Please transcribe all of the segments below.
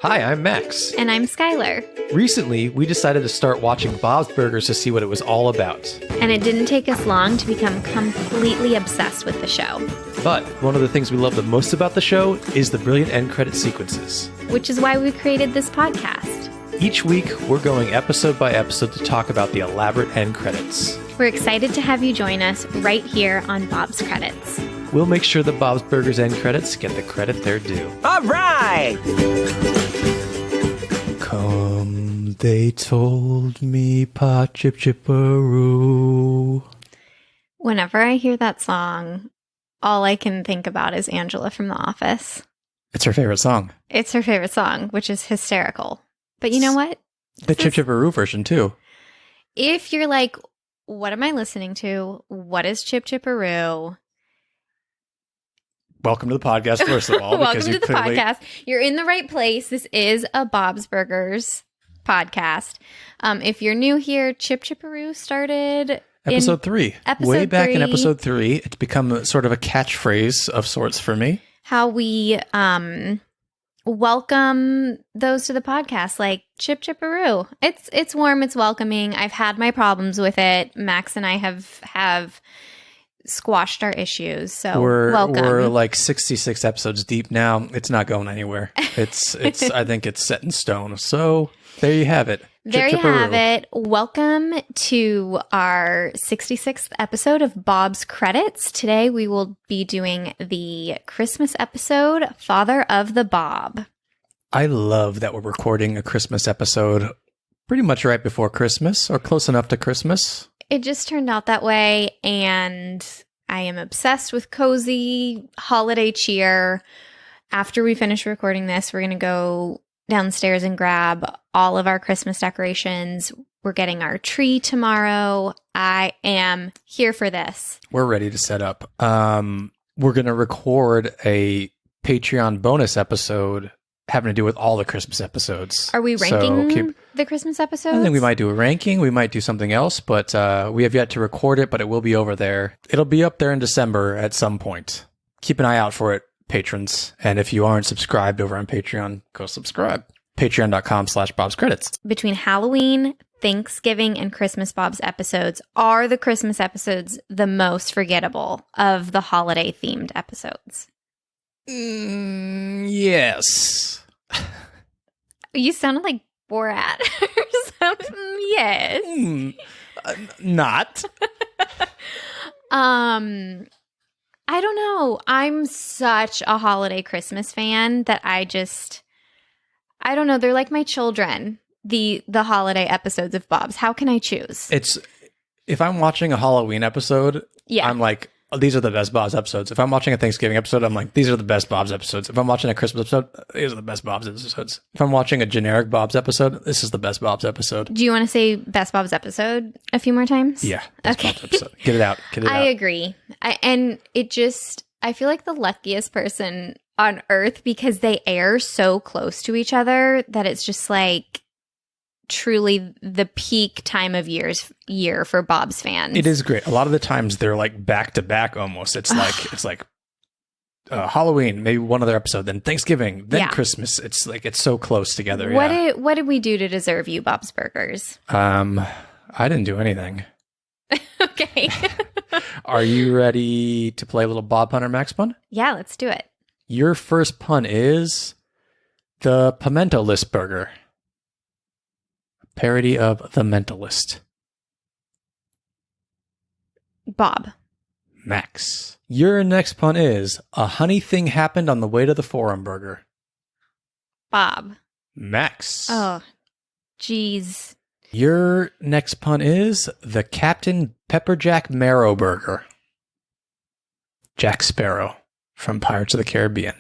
Hi, I'm Max. And I'm Skylar. Recently, we decided to start watching Bob's Burgers to see what it was all about. And it didn't take us long to become completely obsessed with the show. But one of the things we love the most about the show is the brilliant end credit sequences. Which is why we created this podcast. Each week, we're going episode by episode to talk about the elaborate end credits. We're excited to have you join us right here on Bob's Credits. We'll make sure the Bob's Burgers end credits get the credit they're due. All right! Come, they told me, pa chip chipperoo. Whenever I hear that song, all I can think about is Angela from The Office. It's her favorite song. It's her favorite song, which is hysterical. But you know what? The chip chipperoo version, too. If you're like, what am I listening to? What is Chip Chipperoo? Welcome to the podcast, first of all. Welcome to the podcast. You're in the right place. This is a Bob's Burgers podcast. If you're new here, Chip Chipperoo started Episode 3. Way back in episode 3. It's become sort of a catchphrase of sorts for me. How we welcome those to the podcast, like Chip Chipperoo. It's warm, it's welcoming. I've had my problems with it. Max and I have squashed our issues, so welcome. We're like 66 episodes deep now. It's not going anywhere. It's I think it's set in stone. So there you have it. There you have it. Welcome to our 66th episode of Bob's Credits. Today we will be doing the Christmas episode, Father of the Bob. I love that we're recording a Christmas episode pretty much right before Christmas or close enough to Christmas. It just turned out that way, and I am obsessed with cozy holiday cheer. After we finish recording this, we're going to go downstairs and grab all of our Christmas decorations. We're getting our tree tomorrow. I am here for this. We're ready to set up. We're going to record a Patreon bonus episode having to do with all the Christmas episodes. Are we ranking the Christmas episodes? I think we might do a ranking. We might do something else, but we have yet to record it, but it will be over there. It'll be up there in December at some point. Keep an eye out for it, patrons. And if you aren't subscribed over on Patreon, go subscribe. Patreon.com/BobsCredits. Between Halloween, Thanksgiving, and Christmas Bob's episodes, are the Christmas episodes the most forgettable of the holiday-themed episodes? Yes. You sounded like Borat or something. Yes. Not. I don't know. I'm such a holiday Christmas fan that I don't know. They're like my children, the holiday episodes of Bob's. How can I choose? If I'm watching a Halloween episode, yeah. I'm like, oh, these are the best Bob's episodes. If I'm watching a Thanksgiving episode, I'm like, these are the best Bob's episodes. If I'm watching a Christmas episode, these are the best Bob's episodes. If I'm watching a generic Bob's episode, this is the best Bob's episode. Do you want to say best Bob's episode a few more times? Yeah. Best Bob's episode. Get it out. I agree. I feel like the luckiest person on earth because they air so close to each other that it's just like truly the peak time of year for Bob's fans. It is great. A lot of the times they're like back to back almost. It's like Halloween, maybe one other episode, then Thanksgiving, then Christmas. It's like it's so close together. What did we do to deserve you, Bob's Burgers? I didn't do anything. Okay. Are you ready to play a little Bob Pun or Max Pun? Yeah, let's do it. Your first pun is the Pimento List Burger. Parody of The Mentalist. Bob. Max. Your next pun is a honey thing happened on the way to the Forum Burger. Bob. Max. Oh, geez. Your next pun is the Captain Pepperjack Marrow Burger. Jack Sparrow from Pirates of the Caribbean.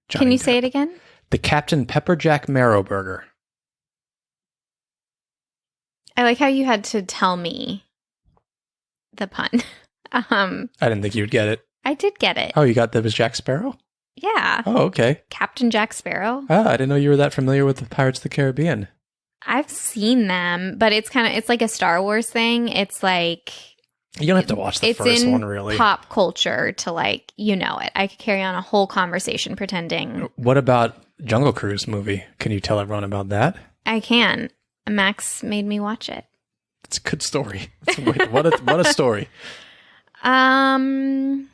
Can you say it again? The Captain Pepperjack Marrow Burger. I like how you had to tell me the pun. I didn't think you would get it. I did get it. Oh, you got that was Jack Sparrow? Yeah. Oh, okay. Captain Jack Sparrow. Ah, I didn't know you were that familiar with the Pirates of the Caribbean. I've seen them, but it's like a Star Wars thing. It's like You don't have to watch the first one, really. It's in pop culture to, like, you know it. I could carry on a whole conversation pretending. What about Jungle Cruise movie. Can you tell everyone about that? I can. Max made me watch it. It's a good story. What a story. Bob?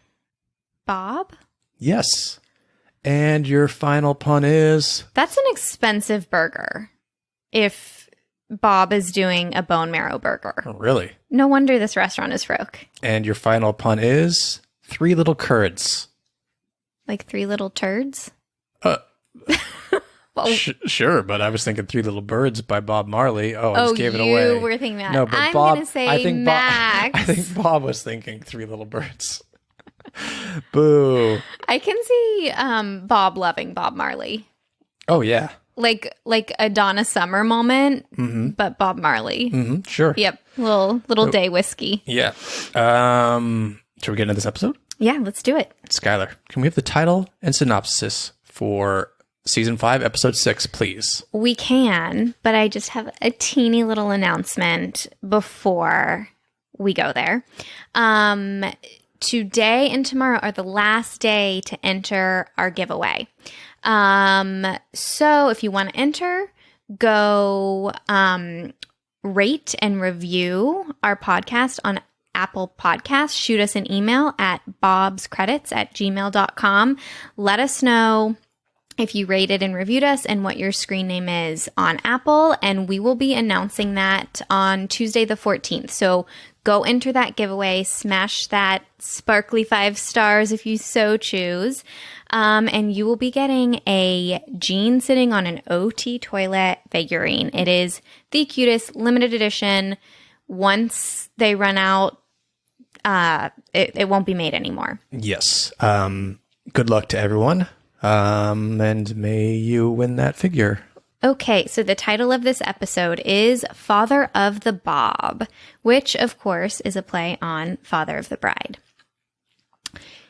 Yes. And your final pun is? That's an expensive burger. If Bob is doing a bone marrow burger. Oh, really? No wonder this restaurant is broke. And your final pun is? 3 little curds. Like 3 little turds? Well, sure, but I was thinking 3 Little Birds by Bob Marley. Oh, I just gave it away. You were thinking that. No, but I'm Bob, going to say I think Max. I think Bob was thinking 3 Little Birds. Boo. I can see Bob loving Bob Marley. Oh, yeah. Like a Donna Summer moment, but Bob Marley. Mm-hmm, sure. Yep. Little day whiskey. Yeah. Should we get into this episode? Yeah, let's do it. Skylar, can we have the title and synopsis for Season 5, Episode 6, please? We can, but I just have a teeny little announcement before we go there. Today and tomorrow are the last day to enter our giveaway. So if you want to enter, go rate and review our podcast on Apple Podcasts. Shoot us an email at bobscredits@gmail.com. Let us know if you rated and reviewed us and what your screen name is on Apple, and we will be announcing that on Tuesday the 14th. So go enter that giveaway, smash that sparkly 5 stars if you so choose, and you will be getting a Gene sitting on an OT toilet figurine. It is the cutest limited edition. Once they run out, it won't be made anymore. Yes. Good luck to everyone. And may you win that figure. Okay, so the title of this episode is Father of the Bob, which, of course, is a play on Father of the Bride.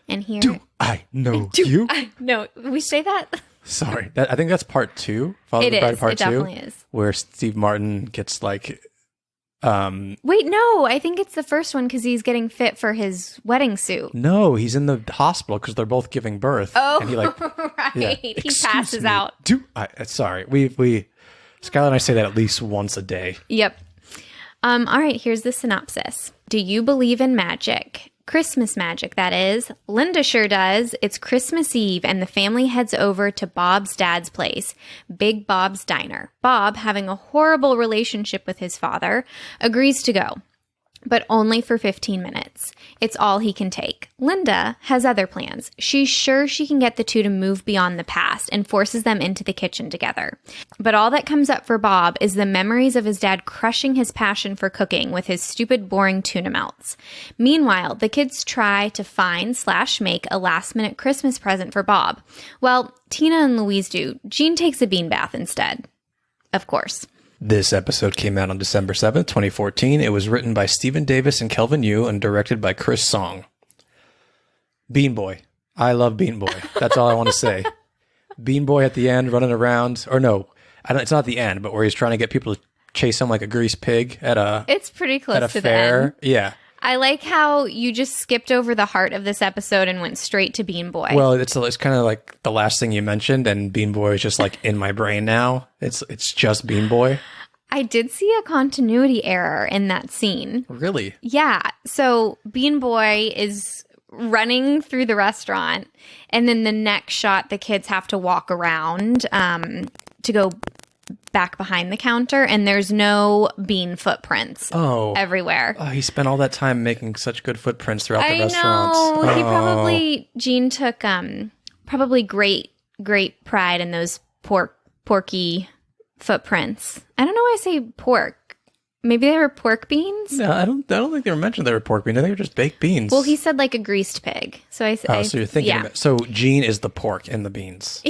And here... Do I know you? No, we say that? Sorry. I think that's part 2. Father of the Bride part 2. It definitely is. Where Steve Martin gets like... Wait, no, I think it's the first one because he's getting fit for his wedding suit. No, he's in the hospital because they're both giving birth. Oh, and he like, right. Yeah, He passes out. Sorry. We Skylar and I say that at least once a day. Yep. All right, here's the synopsis. Do you believe in magic? Christmas magic, that is. Linda sure does. It's Christmas Eve, and the family heads over to Bob's dad's place, Big Bob's Diner. Bob, having a horrible relationship with his father, agrees to go, but only for 15 minutes. It's all he can take. Linda has other plans. She's sure she can get the two to move beyond the past and forces them into the kitchen together. But all that comes up for Bob is the memories of his dad crushing his passion for cooking with his stupid, boring tuna melts. Meanwhile, the kids try to find/make a last-minute Christmas present for Bob. Well, Tina and Louise do. Jean takes a bean bath instead. Of course. This episode came out on December 7th, 2014. It was written by Stephen Davis and Kelvin Yu and directed by Chris Song. Bean Boy. I love Bean Boy. That's all I want to say. Bean Boy at the end running around. Or no, it's not the end, but where he's trying to get people to chase him like a greased pig at a... It's pretty close at a to fair. the end. Yeah. I like how you just skipped over the heart of this episode and went straight to Bean Boy. Well, it's kind of like the last thing you mentioned, and Bean Boy is just like in my brain now. It's just Bean Boy. I did see a continuity error in that scene. Really? Yeah. So Bean Boy is running through the restaurant, and then the next shot, the kids have to walk around to go back behind the counter, and there's no bean footprints everywhere. Oh, he spent all that time making such good footprints throughout the restaurant. I know. Gene took probably great pride in those porky footprints. I don't know why I say pork. Maybe they were pork beans? No, I don't think they were mentioned they were pork beans. I think they were just baked beans. Well, he said like a greased pig. So so you're thinking of it. So Gene is the pork in the beans.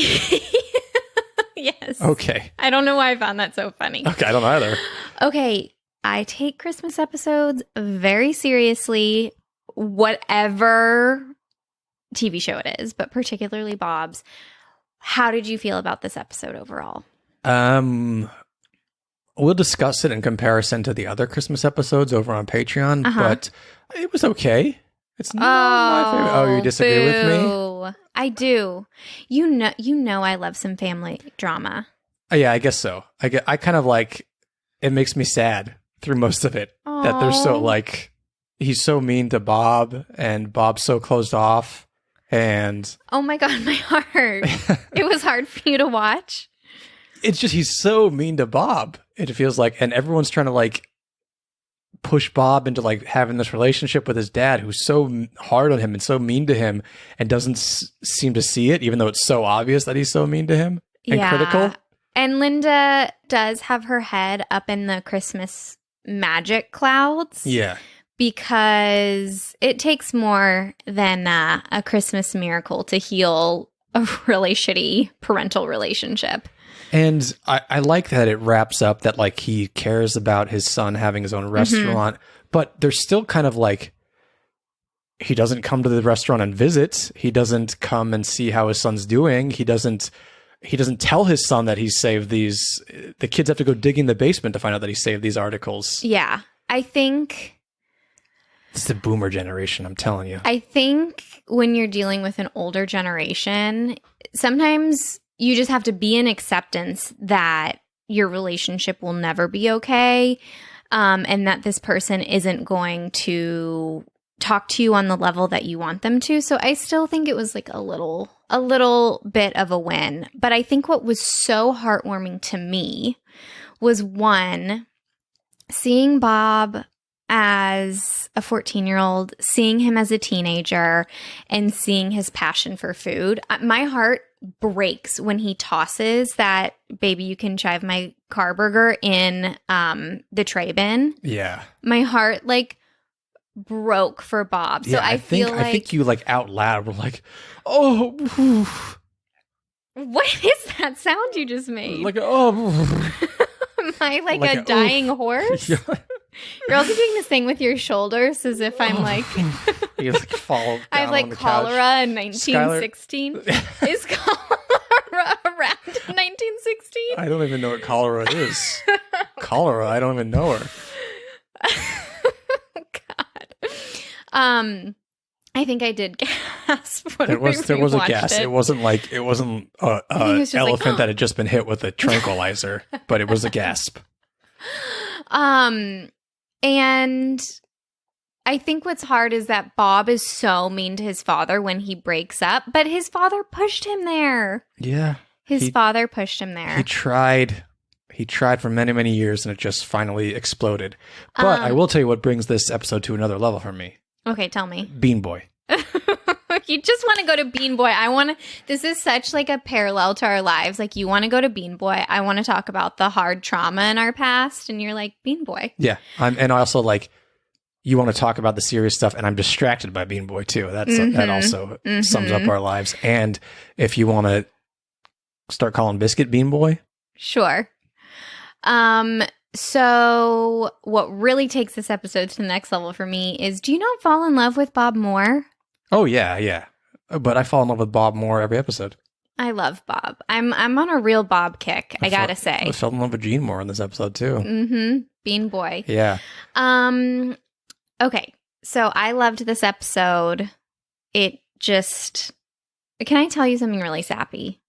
Yes. Okay. I don't know why I found that so funny. Okay, I don't either. Okay, I take Christmas episodes very seriously, whatever TV show it is, but particularly Bob's. How did you feel about this episode overall? We'll discuss it in comparison to the other Christmas episodes over on Patreon, but it was okay. It's not my favorite. Oh, you disagree with me? I do. You know I love some family drama. Yeah, I guess so. I kind of like, it makes me sad through most of it that they're so Aw. like, he's so mean to Bob and Bob's so closed off. And Oh my God, my heart. It was hard for you to watch. it's just, he's so mean to Bob. It feels like, and everyone's trying to like push Bob into like having this relationship with his dad, who's so hard on him and so mean to him and doesn't seem to see it, even though it's so obvious that he's so mean to him and critical. And Linda does have her head up in the Christmas magic clouds. Yeah. Because it takes more than a Christmas miracle to heal a really shitty parental relationship. And I like that it wraps up that like he cares about his son having his own restaurant, but there's still kind of like, he doesn't come to the restaurant and visit. He doesn't come and see how his son's doing. He doesn't tell his son that he's saved these. The kids have to go digging the basement to find out that he saved these articles. Yeah, I think It's the boomer generation, I'm telling you. I think when you're dealing with an older generation, sometimes you just have to be in acceptance that your relationship will never be okay, and that this person isn't going to talk to you on the level that you want them to. So I still think it was like a little bit of a win. But I think what was so heartwarming to me was, one, seeing Bob as a 14-year-old, seeing him as a teenager, and seeing his passion for food. My heart breaks when he tosses that "baby, you can chive my car" burger in the tray bin. Yeah. My heart like broke for Bob. So Yeah, I think you like out loud were like, oh, oof. What is that sound you just made? Like, oh. Am I like a oof. dying horse? Yeah. You're also doing this thing with your shoulders as if I'm like You like fall down I have like on the cholera couch. in 1916. Is cholera around in 1916? I don't even know what cholera is. Cholera, I don't even know her. God. I think I did gasp when There was a rewatched gas. it. It wasn't I think it was just elephant like, that had just been hit with a tranquilizer, but it was a gasp. And I think what's hard is that Bob is so mean to his father when he breaks up, but his father pushed him there. Yeah. His father pushed him there. He tried for many, many years, and it just finally exploded. But I will tell you what brings this episode to another level for me. Okay, tell me. Bean Boy. You just want to go to Bean Boy. This is such like a parallel to our lives. Like, you want to go to Bean Boy. I want to talk about the hard trauma in our past. And you're like, Bean Boy. Yeah. And also like, you want to talk about the serious stuff, and I'm distracted by Bean Boy too. That also sums up our lives. And if you want to start calling Biscuit Bean Boy. Sure. So what really takes this episode to the next level for me is, do you not fall in love with Bob Moore? Oh yeah, yeah. But I fall in love with Bob Moore every episode. I love Bob. I'm on a real Bob kick, I gotta say. I fell in love with Gene Moore in this episode too. Bean Boy. Yeah. Okay. So I loved this episode. It just, can I tell you something really sappy?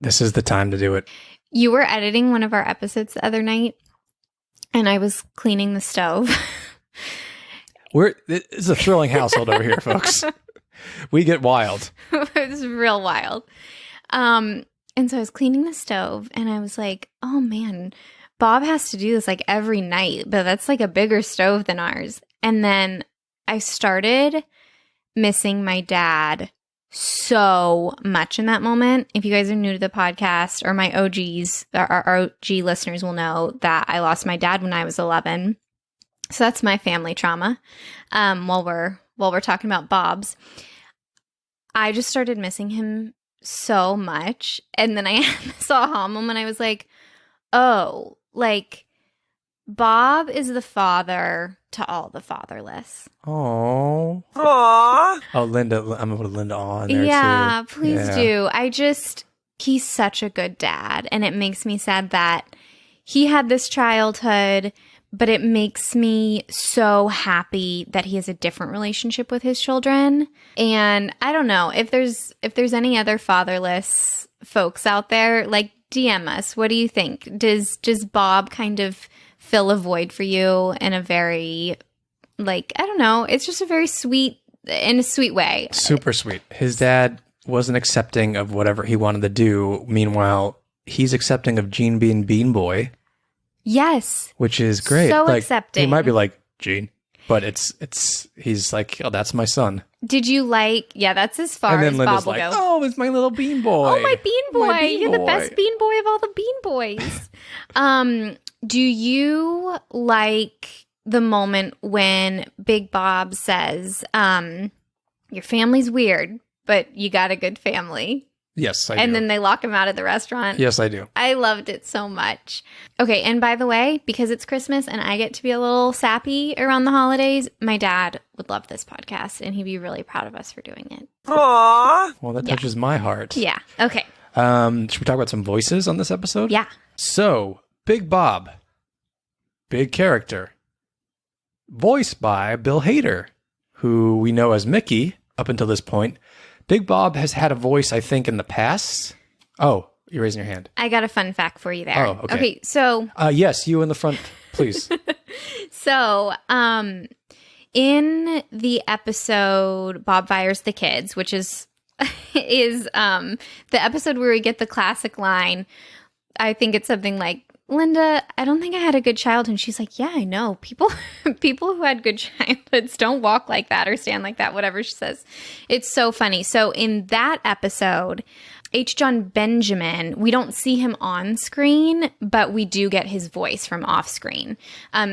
This is the time to do it. You were editing one of our episodes the other night, and I was cleaning the stove. It's a thrilling household over here, folks. We get wild. It was real wild. And so I was cleaning the stove, and I was like, oh man, Bob has to do this like every night, but that's like a bigger stove than ours. And then I started missing my dad so much in that moment. If you guys are new to the podcast, or my OGs, our OG listeners will know that I lost my dad when I was 11. So that's my family trauma. While we're talking about Bob's, I just started missing him so much. And then I had this aha moment. I was like, oh, like Bob is the father to all the fatherless. Oh. Aww. Oh, Linda. I'm going to put Linda on there too. Yeah, please do. He's such a good dad. And it makes me sad that he had this childhood, but it makes me so happy that he has a different relationship with his children. And I don't know if there's any other fatherless folks out there, like DM us. What do you think? Does Bob kind of fill a void for you in a very, like, I don't know, it's just a very sweet, in a sweet way. Super sweet. His dad wasn't accepting of whatever he wanted to do. Meanwhile, he's accepting of Gene being Bean Boy. Yes. Which is great. So like, accepting. He might be like, Gene, but he's like, oh, that's my son. Did you like, yeah, that's as far and then as Linda's Bob will like, go. oh, it's my little Bean Boy. Oh, my Bean Boy. My Bean You're the Boy. best Bean Boy of all the Bean Boys. Do you like the moment when Big Bob says, your family's weird, but you got a good family? Yes, I do. And then they lock him out of the restaurant. Yes, I do. I loved it so much. Okay, and by the way, because it's Christmas and I get to be a little sappy around the holidays, my dad would love this podcast and he'd be really proud of us for doing it. Aww. Well, that touches my heart. Yeah. Okay. Should we talk about some voices on this episode? Yeah. So, Big Bob, big character, voiced by Bill Hader, who we know as Mickey up until this point. Big Bob has had a voice, I think, in the past. Oh, you're raising your hand. I got a fun fact for you there. Oh, okay. Okay, so... yes, you in the front, please. So, in the episode Bob Fires the Kids, which is the episode where we get the classic line, I think it's something like, Linda, I don't think I had a good childhood. And she's like, yeah, I know. People who had good childhoods don't walk like that or stand like that, whatever she says. It's so funny. So in that episode, H. John Benjamin, we don't see him on screen, but we do get his voice from off screen.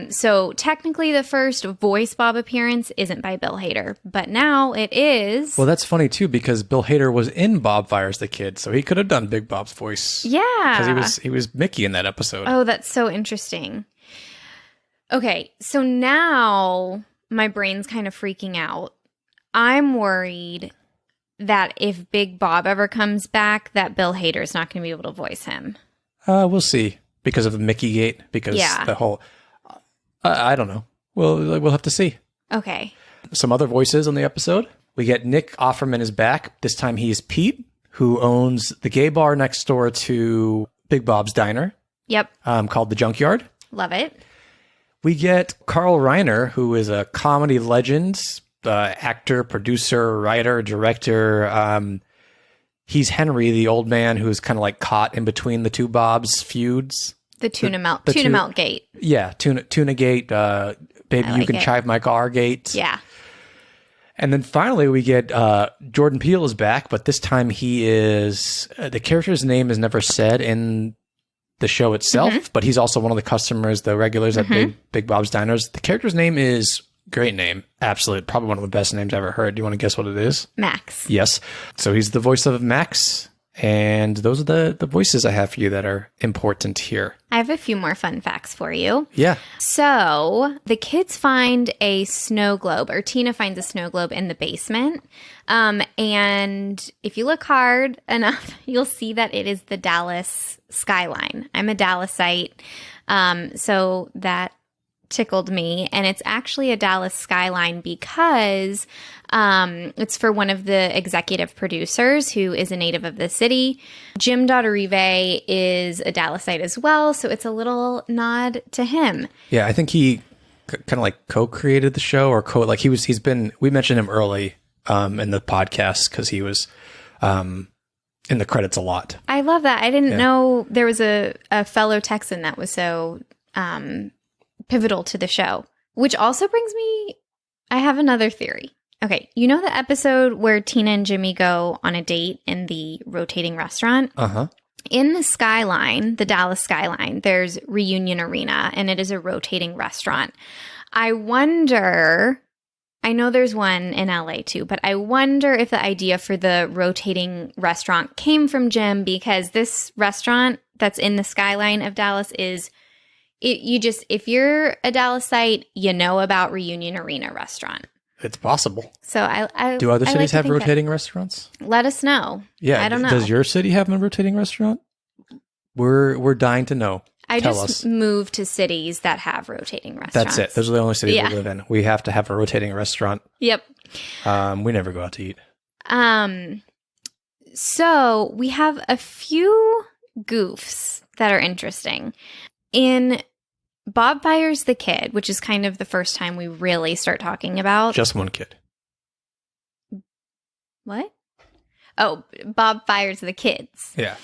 So technically the first voice Bob appearance isn't by Bill Hader, but now it is. Well, that's funny too, because Bill Hader was in Bob Fires the Kid, so he could have done Big Bob's voice. Yeah. Because he was Mickey in that episode. Oh, that's so interesting. Okay, so now my brain's kind of freaking out. I'm worried that if Big Bob ever comes back, that Bill Hader is not going to be able to voice him. We'll see. Because of the Mickey Gate, because the whole... I don't know. We'll have to see. Okay. Some other voices on the episode. We get Nick Offerman is back. This time he's Pete, who owns the gay bar next door to Big Bob's Diner. Yep. Called The Junkyard. Love it. We get Carl Reiner, who is a comedy legend, actor, producer, writer, director. He's Henry, the old man who's kind of like caught in between the two Bobs feuds. The tuna melt gate. Yeah, tuna gate. Baby, you can chive my car gate. Yeah. And then finally we get Jordan Peele is back, but this time he is the character's name is never said in the show itself, but he's also one of the customers, the regulars at Big Bob's Diners. The character's name is great name. Absolute. Probably one of the best names I ever heard. Do you want to guess what it is? Max. Yes. So he's the voice of Max. And those are the voices I have for you that are important here. I have a few more fun facts for you. Yeah. So the kids find a snow globe, or Tina finds a snow globe in the basement. And if you look hard enough, you'll see that it is the Dallas skyline. I'm a Dallasite. So that tickled me. And it's actually a Dallas skyline because it's for one of the executive producers who is a native of the city. Jim Dotterive is a Dallasite as well. So it's a little nod to him. Yeah, I think he kind of like co-created the show or we mentioned him early in the podcast because he was in the credits a lot. I love that. I didn't know there was a fellow Texan that was so pivotal to the show, which also brings me, I have another theory. Okay, you know the episode where Tina and Jimmy go on a date in the rotating restaurant? Uh-huh. In the skyline, the Dallas skyline, there's Reunion Arena, and it is a rotating restaurant. I wonder, I know there's one in LA too, but I wonder if the idea for the rotating restaurant came from Jim, because this restaurant that's in the skyline of Dallas is if you're a Dallasite, you know about Reunion Arena restaurant. It's possible. So I do other cities like have rotating restaurants? Let us know. Yeah, I don't know. Does your city have a rotating restaurant? We're dying to know. I Tell just us. moved to cities that have rotating restaurants. That's it. Those are the only cities Yeah. we live in. We have to have a rotating restaurant. Yep. We never go out to eat. So we have a few goofs that are interesting. In Bob Fires the Kid, which is kind of the first time we really start talking about. Just one kid. What? Oh, Bob Fires the Kids. Yeah.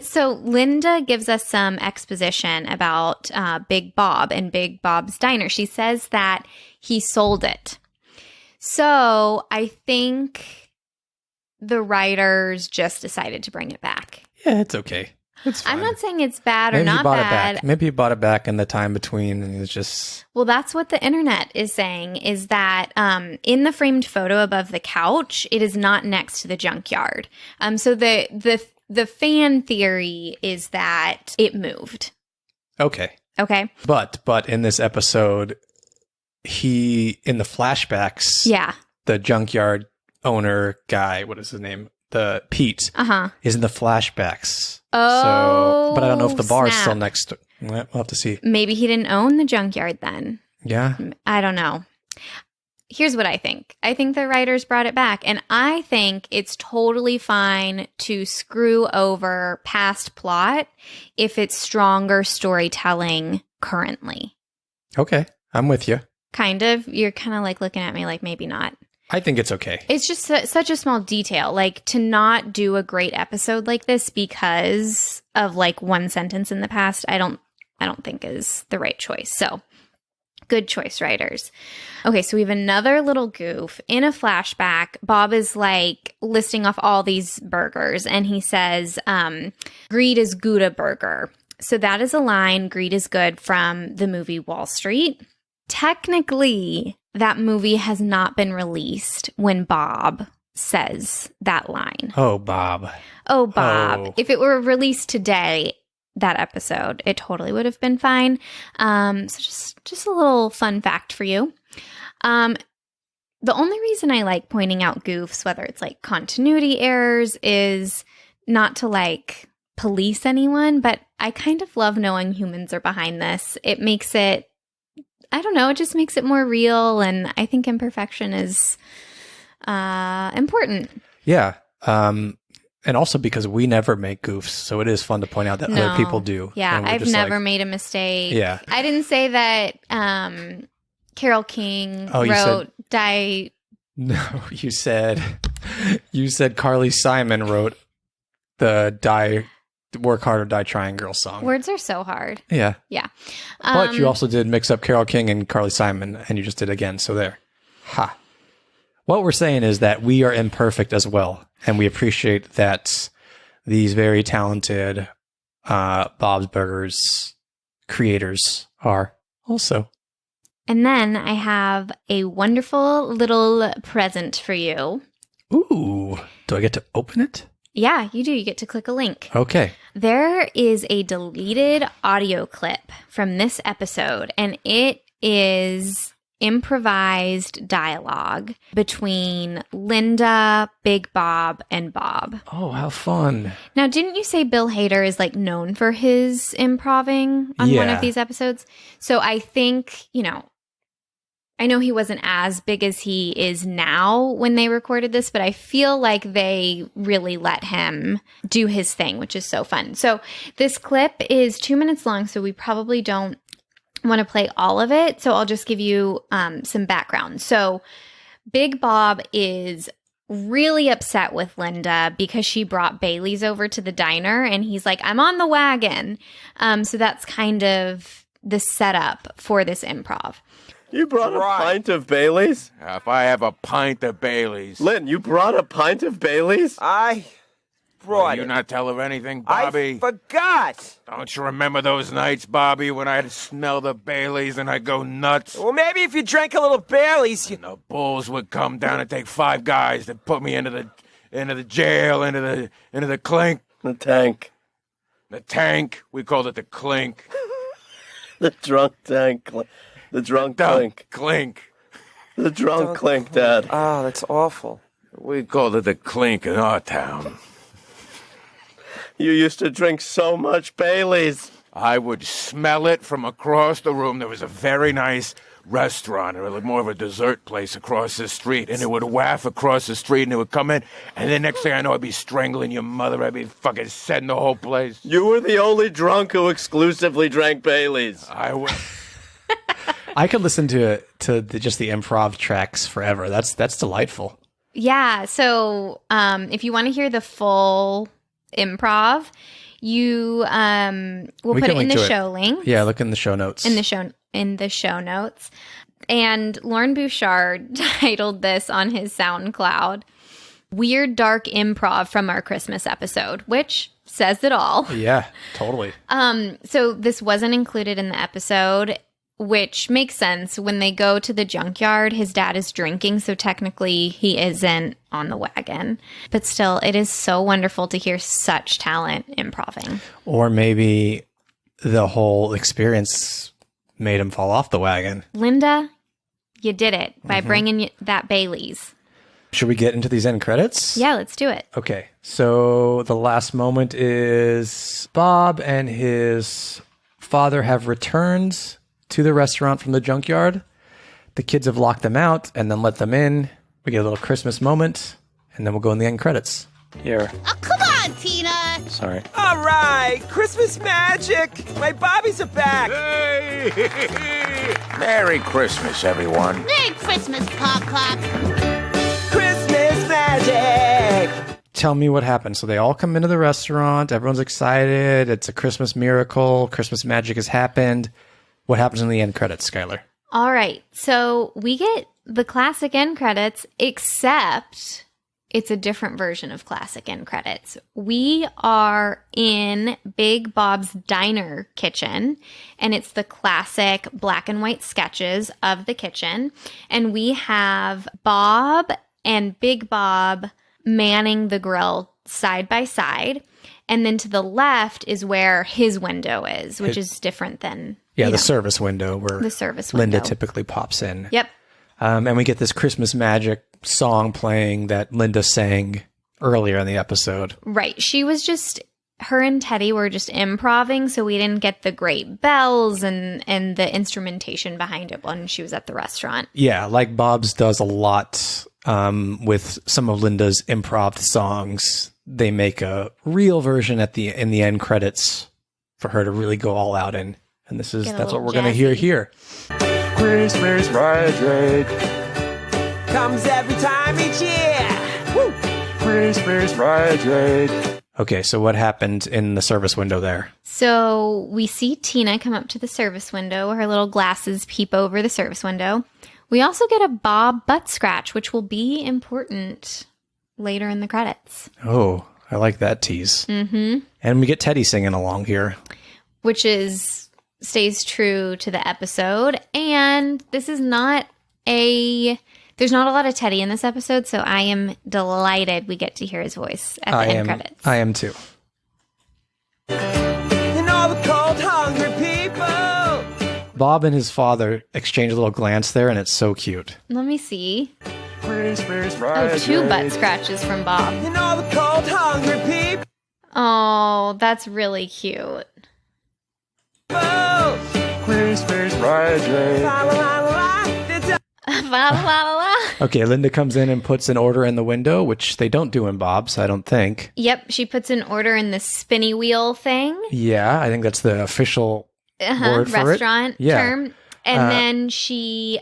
So Linda gives us some exposition about Big Bob and Big Bob's Diner. She says that he sold it. So I think the writers just decided to bring it back. Yeah, it's okay. It's fine. I'm not saying it's bad or Maybe he not bought it bad. back. Maybe he bought it back in the time between, and it's just Well, that's what the internet is saying, is that in the framed photo above the couch, it is not next to the junkyard. So the fan theory is that it moved. okay. Okay. But in this episode, he in the flashbacks, Yeah. the junkyard owner guy, what is his name? The Pete is in the flashbacks. Oh, but I don't know if the bar is snap. still next to. We'll have to see. Maybe he didn't own the junkyard then. Yeah. I don't know. Here's what I think. I think the writers brought it back, and I think it's totally fine to screw over past plot if it's stronger storytelling currently. Okay. I'm with you. Kind of. You're kind of like looking at me like maybe not. I think it's okay. It's just such a small detail. Like, to not do a great episode like this because of like one sentence in the past, I don't think is the right choice. So, good choice, writers. Okay, so we have another little goof. In a flashback, Bob is like listing off all these burgers, and he says, greed is Gouda burger. So that is a line, greed is good, from the movie Wall Street. Technically, that movie has not been released when Bob says that line. Oh, Bob. Oh, Bob. Oh. If it were released today, that episode, it totally would have been fine. So just a little fun fact for you. The only reason I like pointing out goofs, whether it's like continuity errors, is not to like police anyone, but I kind of love knowing humans are behind this. It makes it, I don't know, it just makes it more real, and I think imperfection is important. Yeah. And also because we never make goofs, so it is fun to point out that other people do. Yeah, And we're I've just never like, made a mistake. Yeah. I didn't say that Carole King Oh, you wrote Die. No, you said Carly Simon wrote the Work Hard or Die Trying Girl song. Words are so hard. Yeah. Yeah. But you also did mix up Carole King and Carly Simon, and you just did again. So there. Ha. What we're saying is that we are imperfect as well. And we appreciate that these very talented Bob's Burgers creators are also. And then I have a wonderful little present for you. Ooh. Do I get to open it? Yeah, you do. You get to click a link. Okay. There is a deleted audio clip from this episode, and it is improvised dialogue between Linda, Big Bob, and Bob. Oh, how fun. Now, didn't you say Bill Hader is like known for his improving on one Yeah. of these episodes? So I think, I know he wasn't as big as he is now when they recorded this, but I feel like they really let him do his thing, which is so fun. So this clip is 2 minutes long, so we probably don't want to play all of it. So I'll just give you some background. So Big Bob is really upset with Linda because she brought Bailey's over to the diner, and he's like, I'm on the wagon. So that's kind of the setup for this improv. You brought a pint of Bailey's? If I have a pint of Bailey's. Lynn, you brought a pint of Bailey's? I brought Will you it. not tell her anything, Bobby? I forgot. Don't you remember those nights, Bobby, when I'd smell the Baileys and I'd go nuts? Well, maybe if you drank a little Bailey's, you... And the bulls would come down and take 5 guys to put me into the jail, into the clink. The tank. The tank. We called it the clink. The drunk tank. The drunk clink. Clink. The drunk clink, Dad. Oh, that's awful. We called it the clink in our town. You used to drink so much Bailey's. I would smell it from across the room. There was a very nice restaurant, or more of a dessert place across the street, and it would waft across the street, and it would come in, and the next thing I know, I'd be strangling your mother. I'd be fucking setting the whole place. You were the only drunk who exclusively drank Bailey's. I would. I could listen to just the improv tracks forever. That's delightful. Yeah. So if you want to hear the full improv, we'll put it in the show link. Yeah, look in the show notes. In the show notes. And Loren Bouchard titled this on his SoundCloud, Weird Dark Improv from Our Christmas Episode, which says it all. Yeah, totally. So this wasn't included in the episode, which makes sense. When they go to the junkyard, his dad is drinking, so technically he isn't on the wagon. But still, it is so wonderful to hear such talent improving. Or maybe the whole experience made him fall off the wagon. Linda, you did it by bringing that Bailey's. Should we get into these end credits? Yeah, let's do it. Okay, so the last moment is Bob and his father have returned to the restaurant from the junkyard. The kids have locked them out and then let them in. We get a little Christmas moment, and then we'll go in the end credits. Here. Oh, come on, Tina. Sorry. All right, Christmas magic. My Bobbies are back. Hey! Merry Christmas, everyone. Merry Christmas, Pop Clock. Christmas magic. Tell me what happened. So they all come into the restaurant. Everyone's excited. It's a Christmas miracle. Christmas magic has happened. What happens in the end credits, Skylar? All right. So we get the classic end credits, except it's a different version of classic end credits. We are in Big Bob's Diner kitchen, and it's the classic black and white sketches of the kitchen. And we have Bob and Big Bob manning the grill side by side. And then to the left is where his window is, which is different than the service window where the service Linda window typically pops in. Yep. And we get this Christmas magic song playing that Linda sang earlier in the episode. Right. She was her and Teddy were just improving, so we didn't get the great bells and the instrumentation behind it when she was at the restaurant. Yeah, like Bob's does a lot with some of Linda's improv songs. They make a real version in the end credits for her to really go all out in. And that's what we're going to hear here. Christmas magic. Comes every time each year. Woo! Christmas magic. Okay, so what happened in the service window there? So we see Tina come up to the service window. Her little glasses peep over the service window. We also get a Bob butt scratch, which will be important later in the credits. Oh, I like that tease. Mm-hmm. And we get Teddy singing along here. Which stays true to the episode. And this is there's not a lot of Teddy in this episode, so I am delighted we get to hear his voice at the end credits. I am too. And all the cold, hungry people. Bob and his father exchange a little glance there, and it's so cute. Let me see. Christmas Oh, magic. 2 butt scratches from Bob. And all the cold, hungry people. Oh, that's really cute. Christmas magic. La, la, la, la. It's La, la, la, la. Okay, Linda comes in and puts an order in the window, which they don't do in Bob's, I don't think. Yep, she puts an order in the spinny wheel thing. Yeah, I think that's the official word for restaurant it. Yeah. term. And then she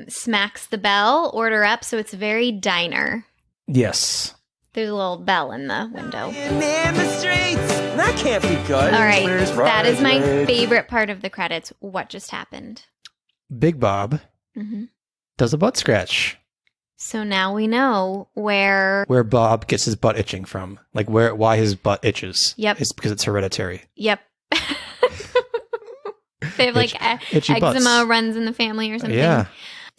smacks the bell, order up, so it's very diner. Yes. There's a little bell in the window. in the streets. That can't be good. All right, Christmas that is my magic. favorite part of the credits. What just happened? Big Bob Hmm. does a butt scratch. So now we know where. Where Bob gets his butt itching from. Like why his butt itches. Yep. It's because it's hereditary. Yep. They have like itchy butts. eczema runs in the family or something. Yeah.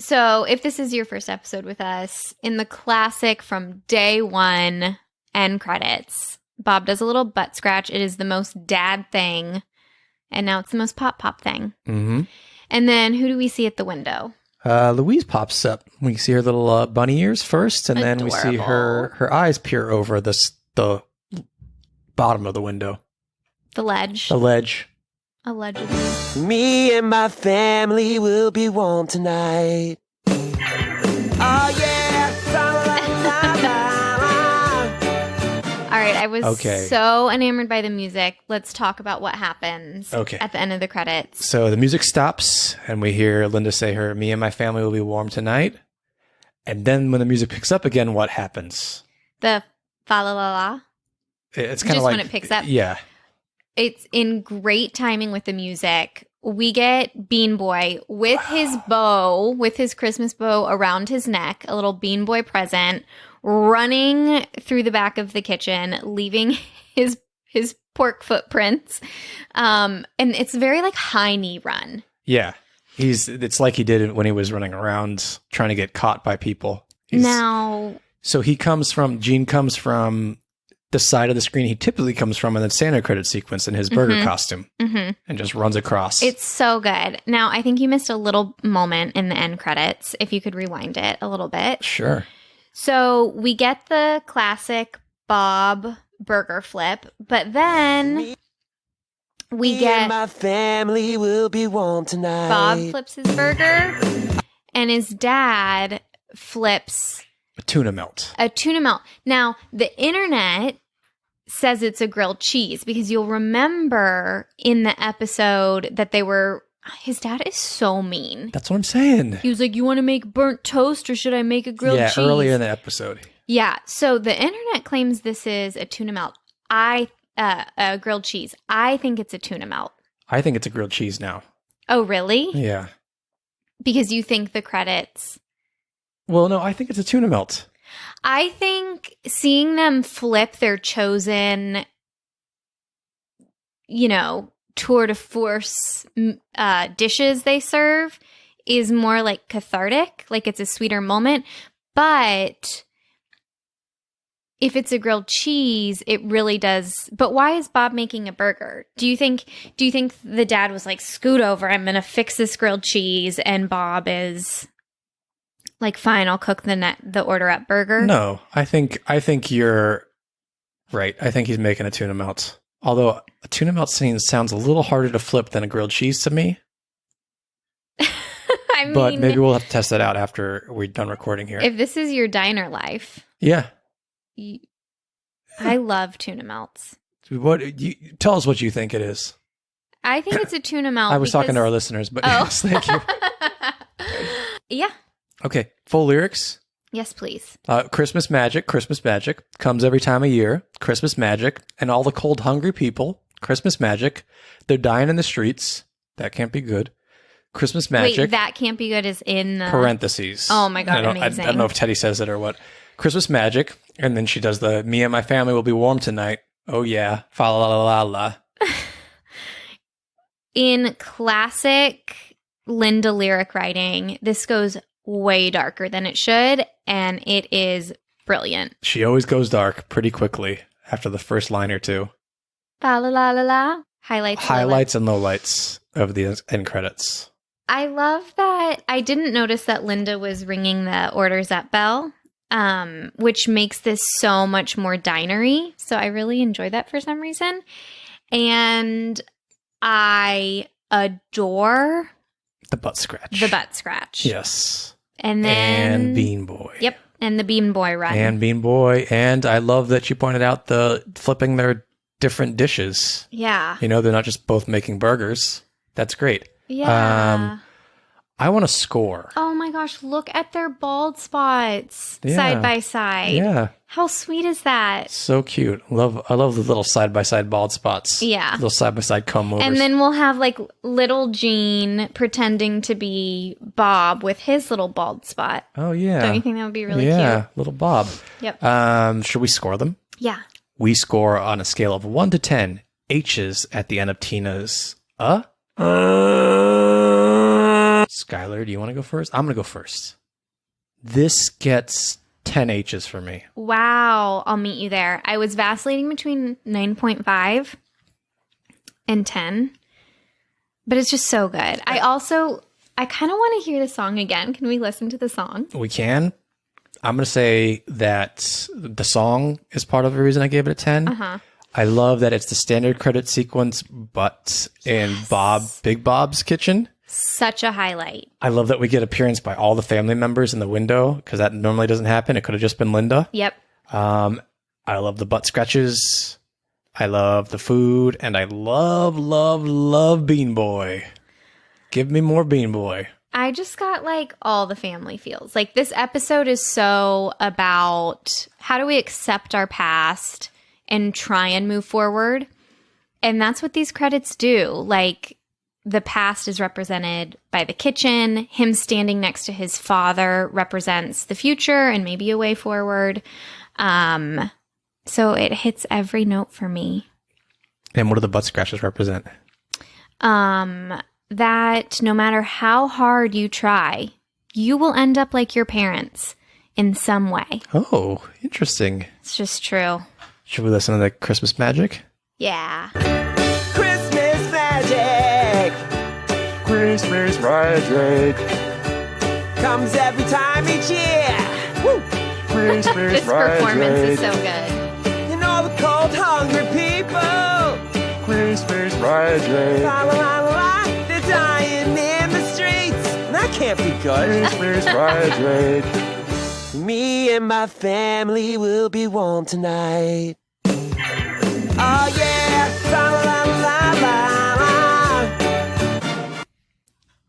So if this is your first episode with us, in the classic from day one end credits, Bob does a little butt scratch. It is the most dad thing. And now it's the most pop thing. Mm-hmm. And then who do we see at the window? Louise pops up. We see her little bunny ears first, and then we see Adorable. her eyes peer over the bottom of the window. The ledge. The ledge. Allegedly. Me and my family will be warm tonight. Oh yeah. All right, I was Okay. so enamored by the music. Let's talk about what happens Okay. at the end of the credits. So the music stops, and we hear Linda say her, "Me and my family will be warm tonight." And then when the music picks up again, what happens? The fa la la la. It's kind of Just like when it picks up. Yeah. It's in great timing with the music. We get Bean Boy with his bow, with his Christmas bow around his neck, a little Bean Boy present, running through the back of the kitchen, leaving his pork footprints. And it's very like high knee run. Yeah. It's like he did it when he was running around trying to get caught by people. So Gene comes from the side of the screen he typically comes from in the Santa credit sequence in his burger costume and just runs across. It's so good. Now, I think you missed a little moment in the end credits, if you could rewind it a little bit. Sure. So we get the classic Bob burger flip, but then we Me get and my family will be warm tonight. Bob flips his burger and his dad flips A tuna melt. a tuna melt. Now, the internet says it's a grilled cheese because you'll remember in the episode that his dad is so mean. That's what I'm saying. He was like, "You want to make burnt toast or should I make a grilled cheese?" Earlier in the episode. Yeah. So the internet claims this is a tuna melt. A grilled cheese. I think it's a tuna melt. I think it's a grilled cheese now. Oh, really? Yeah. Because you think the credits. Well, no, I think it's a tuna melt. I think seeing them flip their chosen, tour de force dishes they serve is more like cathartic, like it's a sweeter moment. But if it's a grilled cheese, it really does. But why is Bob making a burger? Do you think the dad was like, "Scoot over, I'm going to fix this grilled cheese," and Bob is like, "Fine, I'll cook the order up burger"? No, I think you're right. I think he's making a tuna melt. Although a tuna melt scene sounds a little harder to flip than a grilled cheese to me. I mean, But maybe we'll have to test that out after we're done recording here. if this is your diner life, Yeah. I love tuna melts. Tell us what you think it is. I think it's a tuna melt. I was talking to because- our listeners, but Oh. yes, thank you. Yeah. Okay, full lyrics. Yes, please. Christmas magic comes every time of year. Christmas magic and all the cold, hungry people. Christmas magic. They're dying in the streets. That can't be good. Christmas magic. Wait, that can't be good is in the parentheses. Oh my God, I amazing. don't know if Teddy says it or what. Christmas magic. And then she does the "Me and my family will be warm tonight." Oh yeah. Fa la la la la. In classic Linda lyric writing, this goes way darker than it should, and it is brilliant. She always goes dark pretty quickly after the first line or two. Fa la la la la. Highlights And lowlights of the end credits. I love that. I didn't notice that Linda was ringing the orders up bell, which makes this so much more dinery. So I really enjoy that for some reason. And I adore The butt scratch. Yes. And then And Bean Boy. Yep. And the Bean Boy run. And Bean Boy. And I love that you pointed out the flipping their different dishes. Yeah. They're not just both making burgers. That's great. Yeah. I want to score. Oh my gosh, look at their bald spots Yeah. side by side. Yeah. How sweet is that? So cute. I love the little side-by-side bald spots. Yeah. Little side-by-side comb overs. And then we'll have like little Gene pretending to be Bob with his little bald spot. Oh, yeah. Don't you think that would be really Yeah. cute? Little Bob. Yep. Should we score them? Yeah. We score on a scale of 1 to 10 H's at the end of Tina's Skylar, do you want to go first? I'm going to go first. This gets 10 H's for me. Wow. I'll meet you there. I was vacillating between 9.5 and 10, but it's just so good. I kind of want to hear the song again. Can we listen to the song? We can. I'm going to say that the song is part of the reason I gave it a 10. Uh-huh. I love that it's the standard credit sequence, but in Big Bob's kitchen. Such a highlight. I love that we get appearance by all the family members in the window because that normally doesn't happen. It could have just been Linda. Yep. I love the butt scratches. I love the food, and I love Bean Boy. Give me more Bean Boy. I just got like all the family feels. Like this episode is so about how do we accept our past and try and move forward. And that's what these credits do. Like the past is represented by the kitchen. Him standing next to his father represents the future and maybe a way forward. So it hits every note for me. And what do the butt scratches represent? That no matter how hard you try, you will end up like your parents in some way. Oh, interesting. It's just true. Should we listen to the Christmas magic? Yeah. Christmas magic Christmas magic. comes every time each year. Woo! Christmas This performance is so good. And all the cold, hungry people. Christmas magic. La la la la la. They're dying in the streets. And that can't be good. Christmas magic. Me and my family will be warm tonight. Oh yeah. La la la la la la.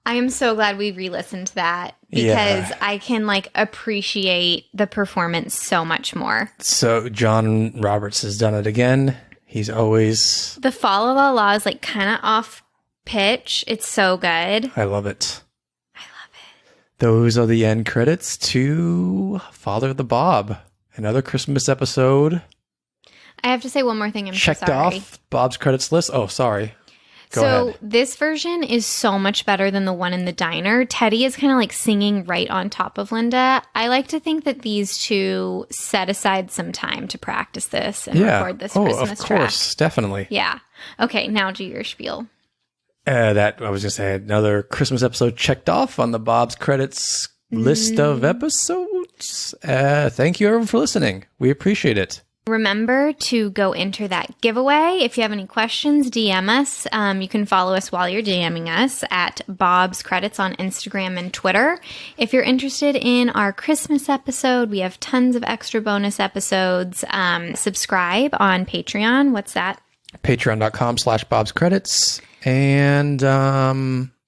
I am so glad we re-listened to that because Yeah. I can like appreciate the performance so much more. So John Roberts has done it again. He's always... The Fa La La La is like kind of off pitch. It's so good. I love it. Those are the end credits to Father of the Bob. Another Christmas episode. I have to say one more thing. I'm Checked so sorry. off Bob's credits list. Oh, sorry. Go So ahead. this version is so much better than the one in the diner. Teddy is kind of like singing right on top of Linda. I like to think that these two set aside some time to practice this and record this Christmas of track. course. Definitely. Yeah. Okay, now do your spiel. That I was going to say another Christmas episode checked off on the Bob's credits list of episodes. Thank you everyone for listening. We appreciate it. Remember to go enter that giveaway. If you have any questions, DM us. You can follow us while you're DMing us at Bob's Credits on Instagram and Twitter. If you're interested in our Christmas episode, we have tons of extra bonus episodes. Subscribe on Patreon. What's that? Patreon.com/Bob's Credits. And do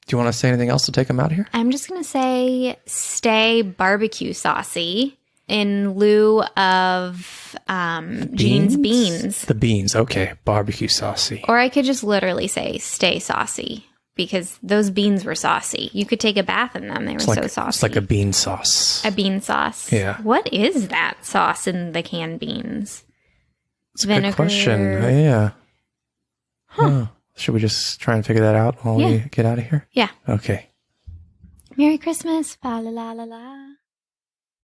you want to say anything else to take them out here? I'm just going to say stay barbecue saucy in lieu of Jean's beans. The beans. Okay. Barbecue saucy. Or I could just literally say stay saucy because those beans were saucy. You could take a bath in them. They were so saucy. It's like a bean sauce. A bean sauce. Yeah. What is that sauce in the canned beans? It's a good question. Yeah. Huh. Should we just try and figure that out while we get out of here? Yeah. Okay. Merry Christmas. Fa la la la la.